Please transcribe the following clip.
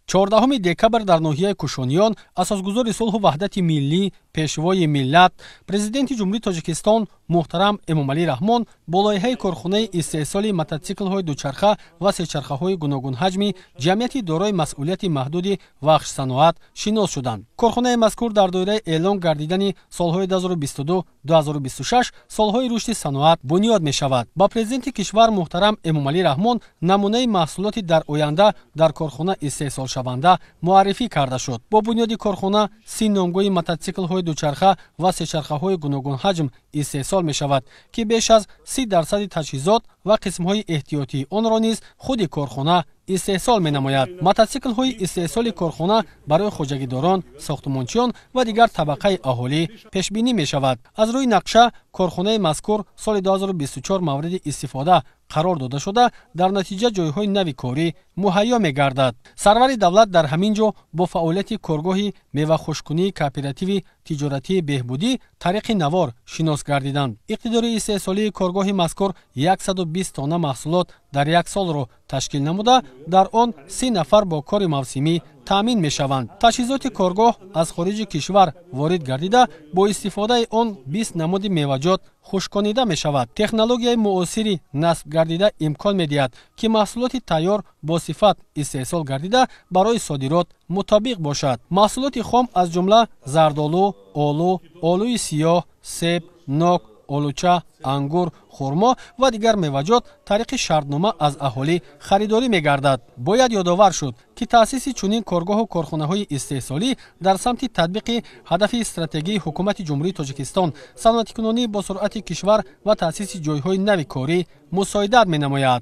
14 декабр дар ноҳияи Кушониён асосгузори сулҳу ваҳдати миллӣ, пешвои миллат, президенти ҷумҳурии Тоҷикистон муҳтарам Эмомалӣ Раҳмон бо лоиҳаи корхонаи истеҳсоли мототсиклҳои дучарха ва сечархаҳои гуногун ҳаҷми ҷамъияти дорои масъулияти маҳдуди вахшсаноат шинос шуданд. Корхонаи мазкур дар доираи эълон гардидани солҳои 2022-2026 солҳои рушди саноат бунёд мешавад. Ба президенти кишвар муҳтарам Эмомалӣ Раҳмон намунаи маҳсулоти дар оянда дар корхона истеҳсолшаванда муаррифӣ карда шуд. Бо бунёди корхона 30 номгӯи мототсиклҳои дучарха ва сечархаҳои гуногун ҳаҷм истеҳсол мешавад, ки беш аз 30% таҷҳизот ва қисмҳои эҳтиётии онро низ худи корхона истеҳсол менамояд. Мототсиклҳои истеҳсоли корхона барои хоҷагидорон, сохтумончиён ва дигар табақаи аҳолӣ пешбинӣ мешавад. Аз рӯи нақша корхонаи мазкур соли 2024 мавриди истифода қарор дода шуда, дар натиҷа ҷойҳои нави корӣ муҳайё мегардад. Сарвари давлат дар ҳамин ҷо бо фаъолияти коргоҳи мевахушкунии кооперативи тиҷоратии беҳбудӣ тариқи навор шинос гардиданд. иқтидори истеҳсолии коргоҳи мазкур 120 тонна маҳсулот дар як солро ташкил намуда, дар он 30 нафар бо кори мавсимӣ таъмин мешаванд. Таҷҳизоти коргоҳ аз хориҷи кишвар ворид гардида, бо истифодаи он 20 намуди меваҷот хушконида мешавад. Технологияи муосири насб гардида имкон медиҳад, ки маҳсулоти тайёр бо сифат истеҳсол гардида барои содирот мутобиқ бошад. маҳсулоти хом аз ҷумла зардолу, олу, олуи сиёҳ, себ, нок, олуча, ангур, хурмо ва дигар меваҷот тариқи шартнома аз аҳолӣ харидорӣ мегардад. Бояд ёдовар шуд, ки таъсиси чунин коргоҳу корхонаҳои истеҳсолӣ дар самти татбиқи ҳадафи стратегии ҳукумати ҷумҳурии Тоҷикистон саноатикунонӣ бо суръати кишвар ва таъсиси ҷойҳои нави корӣ мусоидат менамояд.